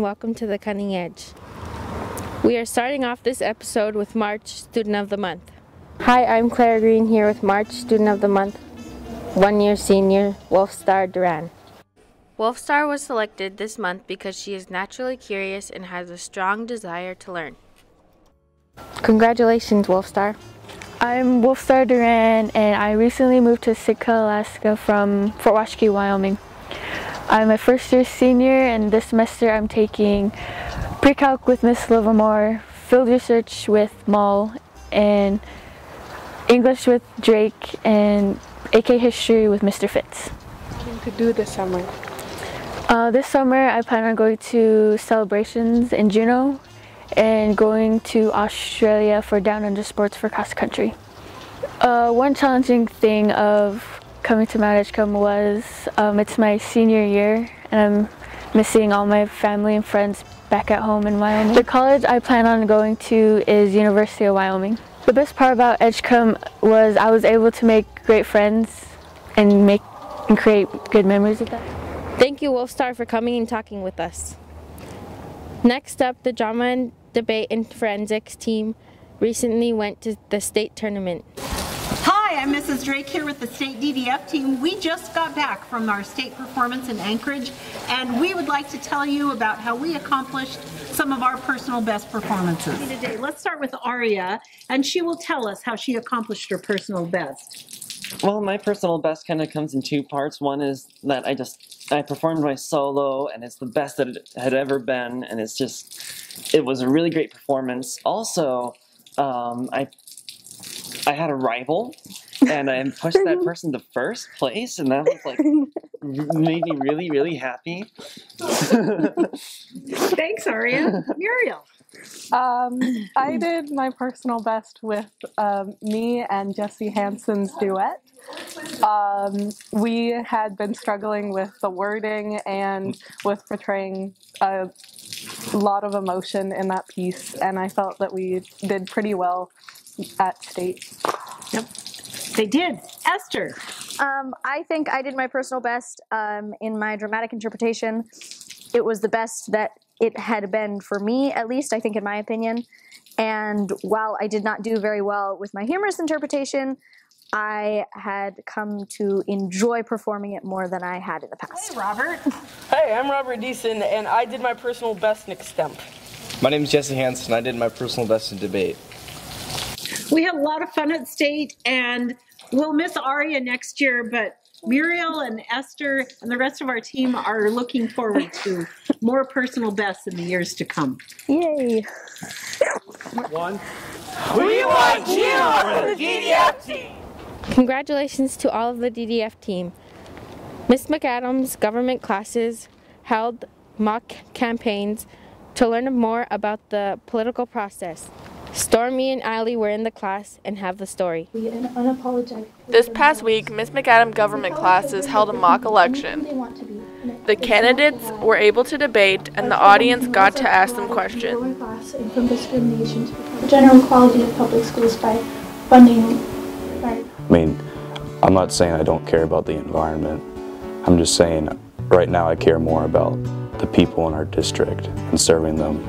welcome to The Cutting Edge. We are starting off this episode with March Student of the Month. Hi, I'm Claire Green here with March Student of the Month, one-year senior Wolfstar Duran. Wolfstar was selected this month because she is naturally curious and has a strong desire to learn. Congratulations, Wolfstar. I'm Wolfstar Duran, and I recently moved to Sitka, Alaska from Fort Washakie, Wyoming. I'm a first-year senior, and this semester I'm taking Pre-Calc with Miss Livermore, Field Research with Mull, and English with Drake, and AK History with Mr. Fitz. To do this summer? This summer I plan on going to celebrations in Juneau and going to Australia for Down Under sports for cross country. One challenging thing of coming to Mount Edgecombe was it's my senior year and I'm missing all my family and friends back at home in Wyoming. The college I plan on going to is University of Wyoming. The best part about Edgecombe was I was able to make great friends and create good memories with that. Thank you, Wolfstar, for coming and talking with us. Next up, the Drama and Debate and Forensics team recently went to the state tournament. Hi, I'm Mrs. Drake here with the state DDF team. We just got back from our state performance in Anchorage, and we would like to tell you about how we accomplished some of our personal best performances. Today, let's start with Aria, and she will tell us how she accomplished her personal best. Well, my personal best kind of comes in two parts. One is that I performed my solo, and it's the best that it had ever been, and it was a really great performance. Also, I had a rival, and I pushed that person to first place, and that was made me really, really happy. Thanks, Aria. Muriel. I did my personal best with me and Jesse Hansen's duet. We had been struggling with the wording and with portraying a lot of emotion in that piece, and I felt that we did pretty well at state. Yep, they did. Esther. I think I did my personal best in my dramatic interpretation. It was the best that it had been for me, at least, I think, in my opinion. And while I did not do very well with my humorous interpretation, I had come to enjoy performing it more than I had in the past. Hey, Robert. Hey, I'm Robert Deason, and I did my personal best in extemp. My name is Jesse Hansen. I did my personal best in debate. We had a lot of fun at state, and we'll miss Aria next year, but Muriel and Esther and the rest of our team are looking forward to more personal bests in the years to come. Yay! One. We want you for the DDF team! Congratulations to all of the DDF team. Ms. McAdams' government classes held mock campaigns to learn more about the political process. Stormy and Allie were in the class and have the story. This past week, Ms. McAdams' government classes held a mock election. The candidates were able to debate, and the audience got to ask them questions. The general quality of public schools by funding. I mean, I'm not saying I don't care about the environment. I'm just saying right now I care more about the people in our district and serving them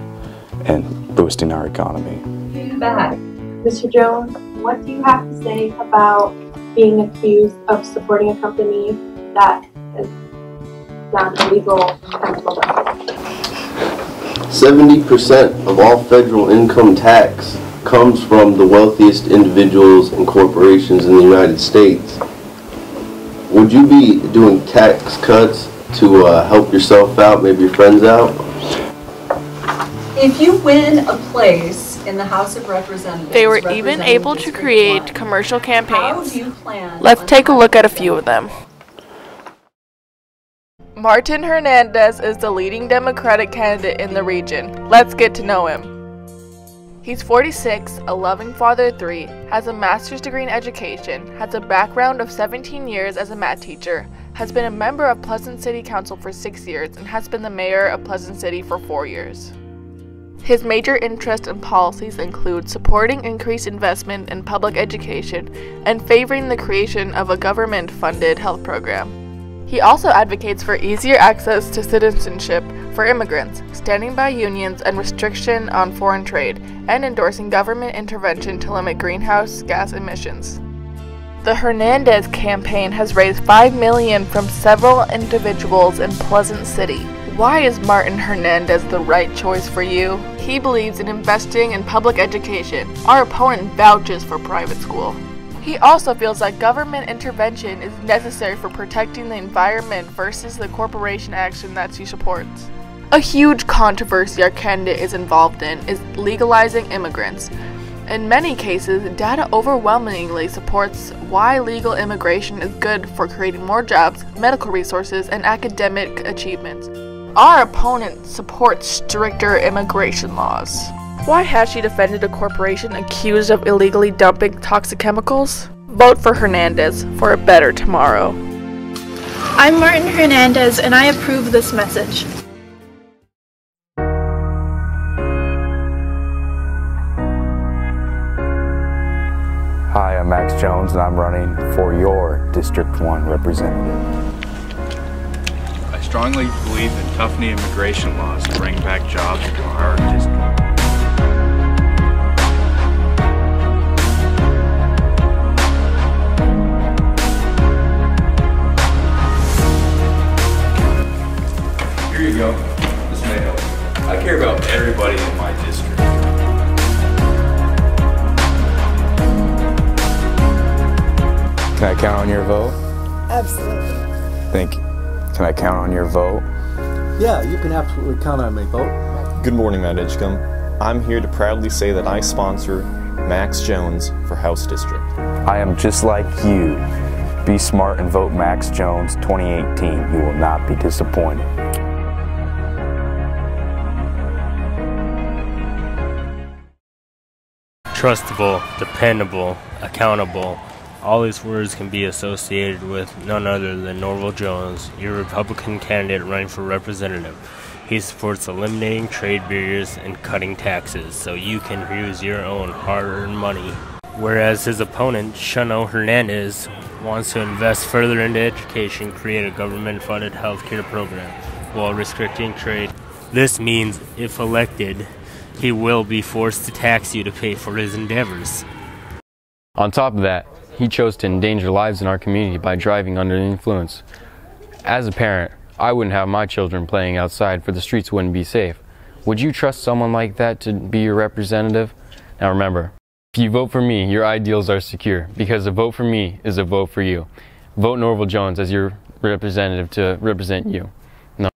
and boosting our economy. Back. Mr. Jones, what do you have to say about being accused of supporting a company that is not illegal chemical weapons? 70% of all federal income tax comes from the wealthiest individuals and corporations in the United States. Would you be doing tax cuts to help yourself out, maybe your friends out? If you win a place in the House of Representatives, they were even able to create commercial campaigns. Let's take a look at a few of them. Martin Hernandez is the leading Democratic candidate in the region. Let's get to know him. He's 46, a loving father of 3, has a master's degree in education, has a background of 17 years as a math teacher, has been a member of Pleasant City Council for 6 years, and has been the mayor of Pleasant City for 4 years. His major interests and policies include supporting increased investment in public education and favoring the creation of a government-funded health program. He also advocates for easier access to citizenship for immigrants, standing by unions and restriction on foreign trade, and endorsing government intervention to limit greenhouse gas emissions. The Hernandez campaign has raised $5 million from several individuals in Pleasant City. Why is Martin Hernandez the right choice for you? He believes in investing in public education. Our opponent vouches for private school. He also feels that government intervention is necessary for protecting the environment versus the corporation action that she supports. A huge controversy our candidate is involved in is legalizing immigrants. In many cases, data overwhelmingly supports why legal immigration is good for creating more jobs, medical resources, and academic achievements. Our opponent supports stricter immigration laws. Why has she defended a corporation accused of illegally dumping toxic chemicals? Vote for Hernandez for a better tomorrow. I'm Martin Hernandez, and I approve this message. Hi, I'm Max Jones, and I'm running for your District 1 representative. I strongly believe in toughening immigration laws to bring back jobs to our district. Here you go. This may help. I care about everybody in my district. Can I count on your vote? Absolutely. Thank you. Can I count on your vote? Yeah, you can absolutely count on my vote. Good morning, Mount Edgecombe. I'm here to proudly say that I sponsor Max Jones for House District. I am just like you. Be smart and vote Max Jones 2018. You will not be disappointed. Trustable, dependable, accountable. All these words can be associated with none other than Norval Jones, your Republican candidate running for representative. He supports eliminating trade barriers and cutting taxes so you can use your own hard-earned money. Whereas his opponent, Shano Hernandez, wants to invest further into education, create a government-funded healthcare program while restricting trade. This means, if elected, he will be forced to tax you to pay for his endeavors. On top of that, he chose to endanger lives in our community by driving under the influence. As a parent, I wouldn't have my children playing outside, for the streets wouldn't be safe. Would you trust someone like that to be your representative? Now remember, if you vote for me, your ideals are secure, because a vote for me is a vote for you. Vote Norval Jones as your representative to represent you. No.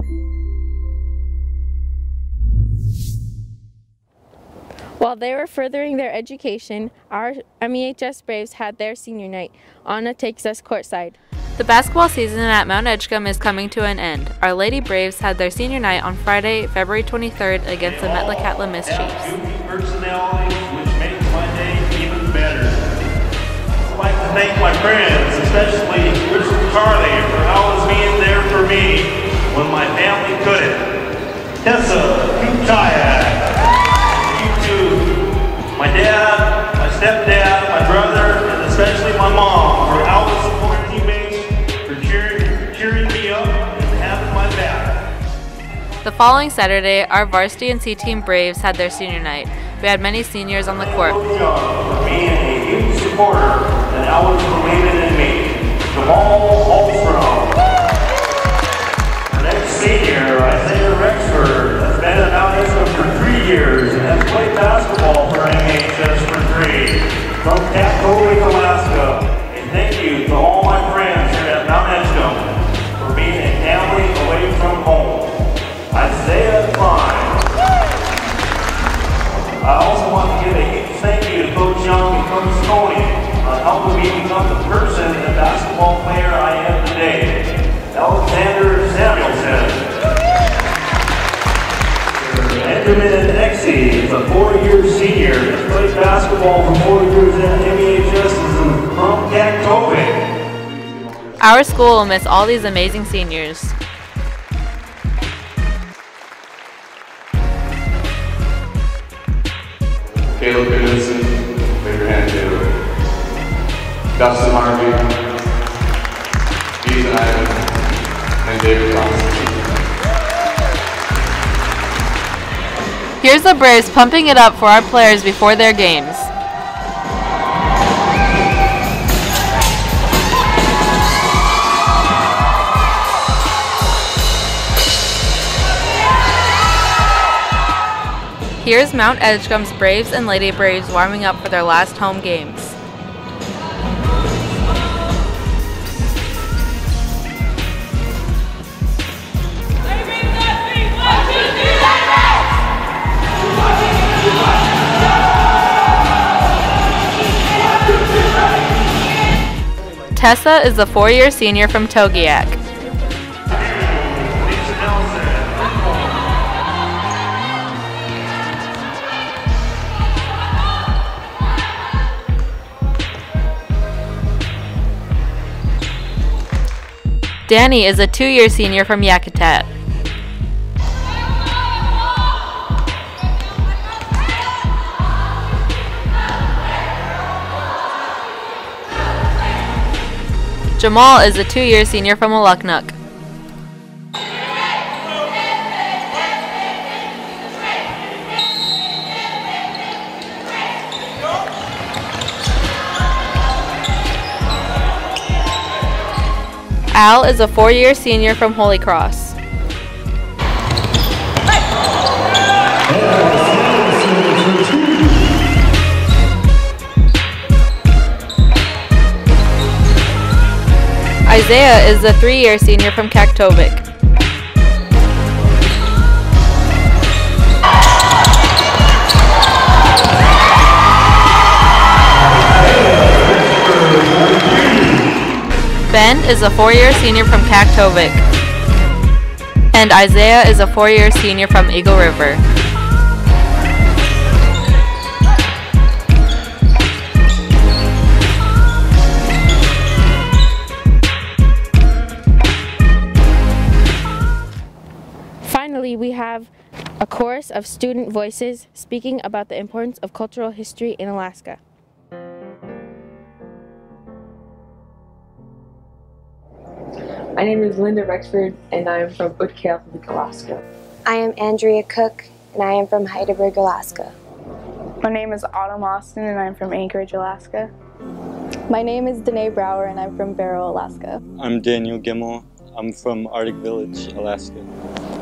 While they were furthering their education, our MEHS Braves had their senior night. Anna takes us courtside. The basketball season at Mount Edgecombe is coming to an end. Our Lady Braves had their senior night on Friday, February 23rd against the Metlakatla Miss Chiefs. Personalities which make my day even better. I'd like to thank my friends, especially Richard Carley, for always being there for me when my family couldn't. Tessa Kuchaya. My dad, my stepdad, my brother, and especially my mom for always supporting teammates, for cheering me up and having my back. The following Saturday, our varsity and C-Team Braves had their senior night. We had many seniors on the court. For being a huge supporter and always believing in me. Jamal Holstrom. Our next senior, Isaiah Rexford, has been at Mount Edgecombe for 3 years and has played basketball for MHS for 3 from Katholik, Alaska. And thank you to all my friends here at Mount Edgecombe for being a family away from home. Isaiah Klein. I also want to give a huge thank you to Coach Young and Coach Tony on helping me become the person and basketball player I am today. Alexander Samuelson. Benjamin Exie is a 4-year senior that played basketball for 4 years at MEHS from Katholik. Our school will miss all these amazing seniors. Caleb Goodison, raise your hand, Caleb. Dustin Harvey, Ethan Ivan, and David Thompson. Here's the Braves pumping it up for our players before their games. Here's Mount Edgecombe's Braves and Lady Braves warming up for their last home games. Tessa is a 4-year senior from Togiak. Danny is a 2-year senior from Yakutat. Jamal is a 2-year senior from Aluknuk. Al is a 4-year senior from Holy Cross. Isaiah is a 3-year senior from Kaktovik. Ben is a 4-year senior from Kaktovik. And Isaiah is a 4-year senior from Eagle River. Finally, we have a chorus of student voices speaking about the importance of cultural history in Alaska. My name is Linda Rexford, and I am from Utqiagvik, Alaska. I am Andrea Cook, and I am from Heidelberg, Alaska. My name is Autumn Austin, and I'm from Anchorage, Alaska. My name is Danae Brower, and I'm from Barrow, Alaska. I'm Daniel Gimmel. I'm from Arctic Village, Alaska.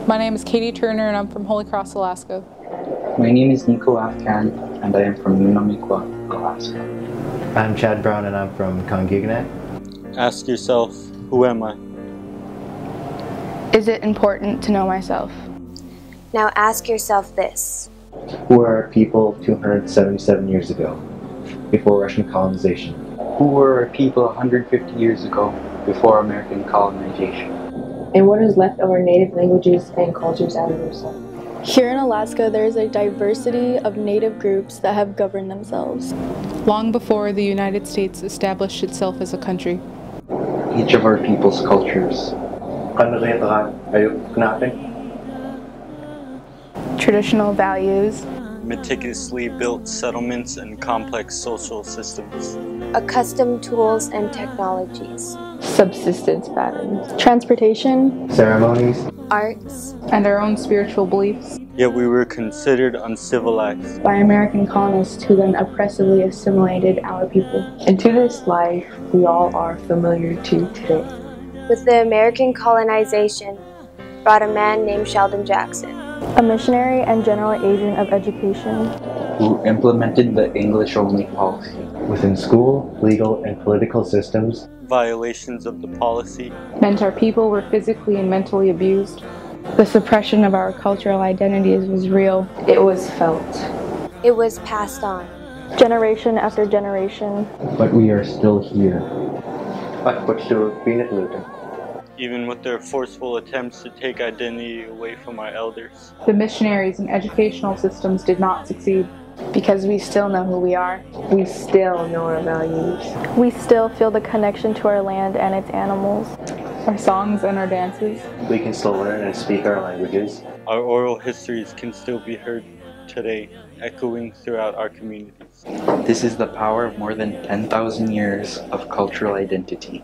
My name is Katie Turner, and I'm from Holy Cross, Alaska. My name is Nico Afghan, and I am from Nunamikwa, Alaska. I'm Chad Brown, and I'm from Kongignac. Ask yourself, who am I? Is it important to know myself? Now ask yourself this. Who are our people 277 years ago, before Russian colonization? Who were our people 150 years ago, before American colonization? And what is left of our native languages and cultures as a result? Here in Alaska, there is a diversity of native groups that have governed themselves. Long before the United States established itself as a country. Each of our people's cultures. Traditional values. Meticulously built settlements and complex social systems. Accustomed tools and technologies. Subsistence patterns. Transportation. Ceremonies. Arts. And our own spiritual beliefs. Yet we were considered uncivilized by American colonists who then oppressively assimilated our people. And to this life, we all are familiar to today. With the American colonization, brought a man named Sheldon Jackson. A missionary and general agent of education. Who implemented the English-only policy. Within school, legal, and political systems. Violations of the policy. Meant our people were physically and mentally abused. The suppression of our cultural identities was real. It was felt. It was passed on. Generation after generation. But we are still here. Even with their forceful attempts to take identity away from our elders. The missionaries and educational systems did not succeed. Because we still know who we are. We still know our values. We still feel the connection to our land and its animals. Our songs and our dances. We can still learn and speak our languages. Our oral histories can still be heard today, echoing throughout our communities. This is the power of more than 10,000 years of cultural identity.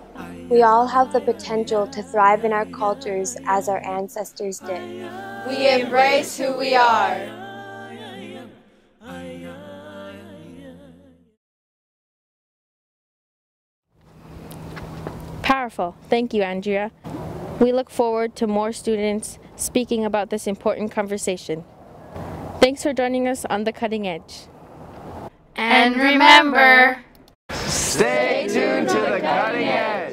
We all have the potential to thrive in our cultures as our ancestors did. We embrace who we are. Powerful. Thank you, Andrea. We look forward to more students speaking about this important conversation. Thanks for joining us on The Cutting Edge. And remember, stay tuned to The Cutting Edge.